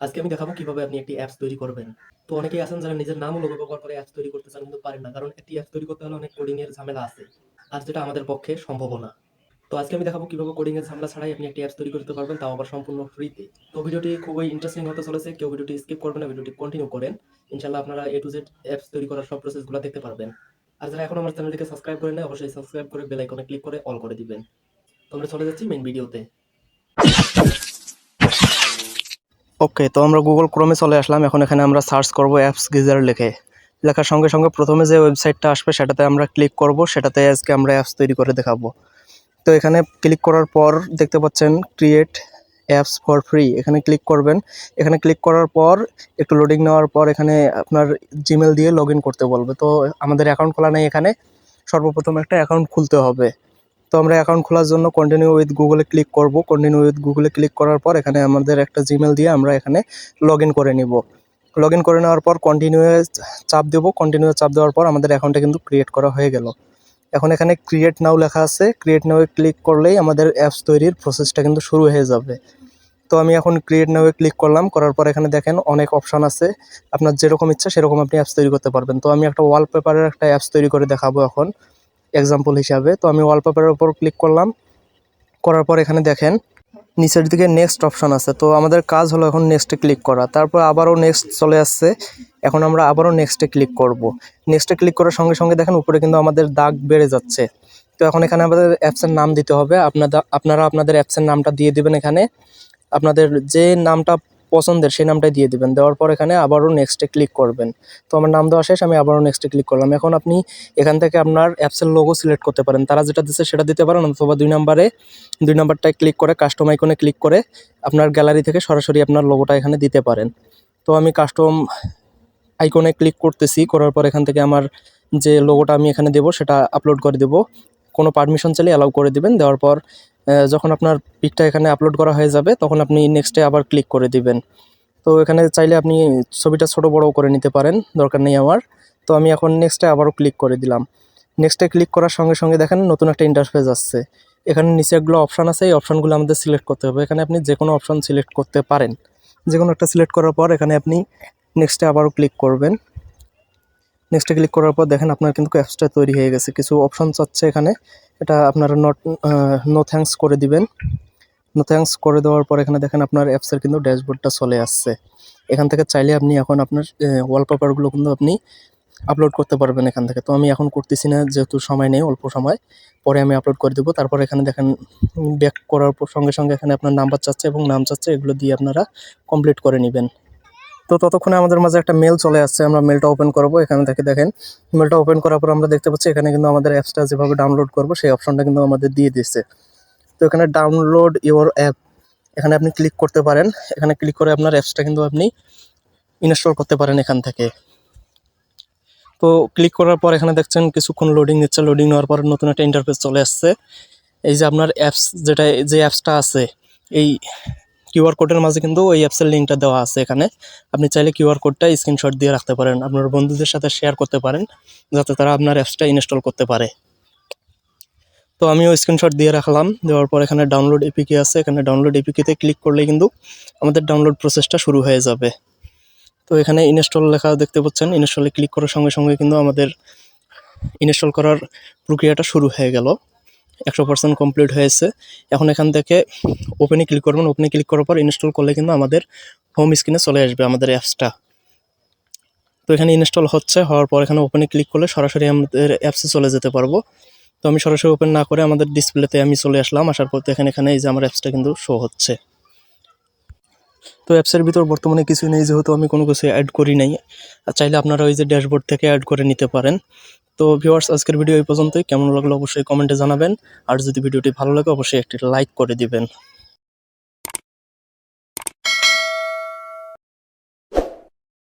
আজকে আমি দেখাবো কিভাবে আপনি একটি অ্যাপস তৈরি করবেন। তো অনেকেই আছেন যারা নিজের নাম ও লোগো ব্যবহার করে অ্যাপস তৈরি করতে চান কিন্তু পারেন না, কারণ একটি অ্যাপস তৈরি করতে হলে অনেক কোডিং এর ঝামেলা আছে, আর যেটা আমাদের পক্ষে সম্ভব না। তো আজকে আমি দেখাবো কিভাবে কোডিং এর ঝামেলা ছাড়াই আপনি একটি অ্যাপস তৈরি করতে পারবেন, তাও আবার সম্পূর্ণ ফ্রিতে। তো ভিডিওটি খুবই ইন্টারেস্টিং হতে চলেছে, কেউ ভিডিওটি স্কিপ করবেন না, ভিডিওটি কন্টিনিউ করেন। ইনশাআল্লাহ আপনারা এ টু জেড অ্যাপস তৈরি করার সব প্রসেসগুলো দেখতে পারবেন। আর যারা এখন আমার চ্যানেলটিকে সাবস্ক্রাইব করেন না, অবশ্যই সাবস্ক্রাইব করে বেল আইকনে ক্লিক করে অল করে দিবেন। তো আমরা চলে যাচ্ছি মেইন ভিডিওতে। ওকে, তো আমরা গুগল ক্রোমে চলে আসলাম। এখন এখানে আমরা সার্চ করব অ্যাপস গিজার লিখে। লেখার সঙ্গে সঙ্গে প্রথমে যে ওয়েবসাইটটা আসবে সেটাতে আমরা ক্লিক করব, সেটাতে আজকে আমরা অ্যাপস তৈরি করে দেখাবো। তো এখানে ক্লিক করার পর দেখতে পাচ্ছেন ক্রিয়েট অ্যাপস ফর ফ্রি, এখানে ক্লিক করবেন। এখানে ক্লিক করার পর একটু লোডিং নেওয়ার পর এখানে আপনার জিমেল দিয়ে লগ ইন করতে বলবে। তো আমাদের অ্যাকাউন্ট খোলা নেই, এখানে সর্বপ্রথম একটা অ্যাকাউন্ট খুলতে হবে। তো আমরা অ্যাকাউন্ট খোলার জন্য কন্টিনিউ উইথ গুগলে ক্লিক করব। কন্টিনিউ উইথ গুগলে ক্লিক করার পর এখানে আমাদের একটা জিমেল দিয়ে আমরা এখানে লগ ইন করে নিব। লগ ইন করে নেওয়ার পর কন্টিনিউয়ে চাপ দেবো। কন্টিনিউ চাপ দেওয়ার পর আমাদের অ্যাকাউন্টটা কিন্তু ক্রিয়েট করা হয়ে গেল। এখন এখানে ক্রিয়েট নাও লেখা আছে, ক্রিয়েট নাওয়ে ক্লিক করলেই আমাদের অ্যাপস তৈরির প্রসেসটা কিন্তু শুরু হয়ে যাবে। তো আমি এখন ক্রিয়েট নাওয়ে ক্লিক করলাম, করার পর এখানে দেখেন অনেক অপশান আছে, আপনার যেরকম ইচ্ছা সেরকম আপনি অ্যাপস তৈরি করতে পারবেন। তো আমি একটা ওয়ালপেপারের একটা অ্যাপস তৈরি করে দেখাবো এখন এক্সাম্পল হিসাবে। তো আমি ওয়ালপেপারের উপর ক্লিক করলাম, করার পর এখানে দেখেন নিচের দিকে নেক্সট অপশন আছে। তো আমাদের কাজ হলো এখন নেক্সটে ক্লিক করা, তারপর আবারও নেক্সট চলে আসছে। এখন আমরা আবারও নেক্সটে ক্লিক করব। নেক্সটে ক্লিক করার সঙ্গে সঙ্গে দেখেন উপরে কিন্তু আমাদের দাগ বেড়ে যাচ্ছে। তো এখন এখানে আমাদের অ্যাপসের নাম দিতে হবে। আপনারা আপনাদের অ্যাপসের নামটা দিয়ে দিবেন। এখানে আপনাদের যে নামটা পছন্দের সেই নামটাই দিয়ে দিবেন। দেওয়ার পর এখানে আবারও নেক্সটে ক্লিক করবেন। তো আমার নাম দেওয়া শেষ, আমি আবারও নেক্সটে ক্লিক করলাম। এখন আপনি এখান থেকে আপনার অ্যাপসের লোগো সিলেক্ট করতে পারেন, তারা যেটা দিচ্ছে সেটা দিতে পারেন, অথবা দুই নাম্বারটায় ক্লিক করে কাস্টম আইকনে ক্লিক করে আপনার গ্যালারি থেকে সরাসরি আপনার লোগোটা এখানে দিতে পারেন। তো আমি কাস্টম আইকনে ক্লিক করতেছি, করার পর এখান থেকে আমার যে লোগোটা আমি এখানে দেবো সেটা আপলোড করে দেবো। কোনো পারমিশন চাইলে অ্যালাউ করে দিবেন। দেওয়ার পর যখন আপনার পিকটা এখানে আপলোড করা হয়ে যাবে তখন আপনি নেক্সটে আবার ক্লিক করে দিবেন। তো এখানে চাইলে আপনি ছবিটা ছোট বড় করে নিতে পারেন, দরকার নেই আমার। তো আমি এখন নেক্সটে আবারও ক্লিক করে দিলাম। নেক্সটে ক্লিক করার সঙ্গে সঙ্গে দেখেন নতুন একটা ইন্টারফেস আসছে। এখানে নিচে এগুলো অপশান আছে, এই অপশানগুলো আমাদের সিলেক্ট করতে হবে। এখানে আপনি যে কোনো অপশান সিলেক্ট করতে পারেন। যে কোনো একটা সিলেক্ট করার পর এখানে আপনি নেক্সটে আবারও ক্লিক করবেন। নেক্সটে ক্লিক করার পর দেখেন আপনার কিন্তু অ্যাপসটা তৈরি হয়ে গেছে। কিছু অপশান চাচ্ছে এখানে, এটা আপনারা নো থ্যাঙ্কস করে দিবেন। নো থ্যাঙ্কস করে দেওয়ার পর এখানে দেখেন আপনার অ্যাপসের কিন্তু ড্যাশবোর্ডটা চলে আসছে। এখান থেকে চাইলে আপনি এখন আপনার ওয়ালপেপারগুলো কিন্তু আপনি আপলোড করতে পারবেন এখান থেকে। তো আমি এখন করতেছি না, যেহেতু সময় নেই, অল্প সময়, পরে আমি আপলোড করে দেবো। তারপর এখানে দেখেন ব্যাক করার সঙ্গে সঙ্গে এখানে আপনার নাম্বার চাচ্ছে এবং নাম চাচ্ছে, এগুলো দিয়ে আপনারা কমপ্লিট করে নেবেন। তো ততক্ষণে আমাদের মাঝে একটা মেল চলে আসছে, আমরা মেলটা ওপেন করবো। এখানে থেকে দেখেন মেলটা ওপেন করার পর আমরা দেখতে পাচ্ছি এখানে কিন্তু আমাদের অ্যাপসটা যেভাবে ডাউনলোড করবো সেই অপশনটা কিন্তু আমাদের দিয়ে দিচ্ছে। তো এখানে ডাউনলোড ইওর অ্যাপ, এখানে আপনি ক্লিক করতে পারেন। এখানে ক্লিক করে আপনার অ্যাপসটা কিন্তু আপনি ইনস্টল করতে পারেন এখান থেকে। তো ক্লিক করার পর এখানে দেখছেন কিছুক্ষণ লোডিং নিচ্ছে। লোডিং নেওয়ার পর নতুন একটা ইন্টারফেস চলে আসছে। এই যে আপনার অ্যাপস, যে অ্যাপসটা আছে, এই কিউআর কোডের মাঝে কিন্তু ওই অ্যাপসের লিঙ্কটা দেওয়া আছে। এখানে আপনি চাইলে কিউআর কোডটা স্ক্রিনশট দিয়ে রাখতে পারেন, আপনার বন্ধুদের সাথে শেয়ার করতে পারেন, যাতে তারা আপনার অ্যাপসটা ইনস্টল করতে পারে। তো আমিও স্ক্রিনশট দিয়ে রাখলাম। দেওয়ার পর এখানে ডাউনলোড এপিকে আছে, এখানে ডাউনলোড এপিকেতে ক্লিক করলে কিন্তু আমাদের ডাউনলোড প্রসেসটা শুরু হয়ে যাবে। তো এখানে ইনস্টল লেখা দেখতে পাচ্ছেন, ইনস্টলে ক্লিক করার সঙ্গে সঙ্গে কিন্তু আমাদের ইনস্টল করার প্রক্রিয়াটা শুরু হয়ে গেল। 100% কমপ্লিট হয়েছে। এখন এখান থেকে ওপেনে ক্লিক করবেন। ওপেনে ক্লিক করার পর ইনস্টল করলে কিন্তু আমাদের হোম স্ক্রিনে চলে আসবে আমাদের অ্যাপসটা। তো এখানে ইনস্টল হওয়ার পর এখানে ওপেনে ক্লিক করলে সরাসরি আমাদের অ্যাপসে চলে যেতে পারবো। তো আমি সরাসরি ওপেন না করে আমাদের ডিসপ্লেতে আমি চলে আসলাম। আসার পর এখানে এই যে আমার অ্যাপসটা কিন্তু শো হচ্ছে। তো অ্যাপসের ভিতর বর্তমানে কিছু নেই, যেহেতু আমি কোনো কিছু অ্যাড করি নাই। আর চাইলে আপনারা ওই যে ড্যাশবোর্ড থেকে অ্যাড করে নিতে পারেন। তো ভিউয়ার্স, আজকের ভিডিও এই পর্যন্তই। কেমন লাগলো অবশ্যই কমেন্টে জানাবেন। আর যদি ভিডিওটি ভালো লাগে অবশ্যই একটি লাইক করে দিবেন।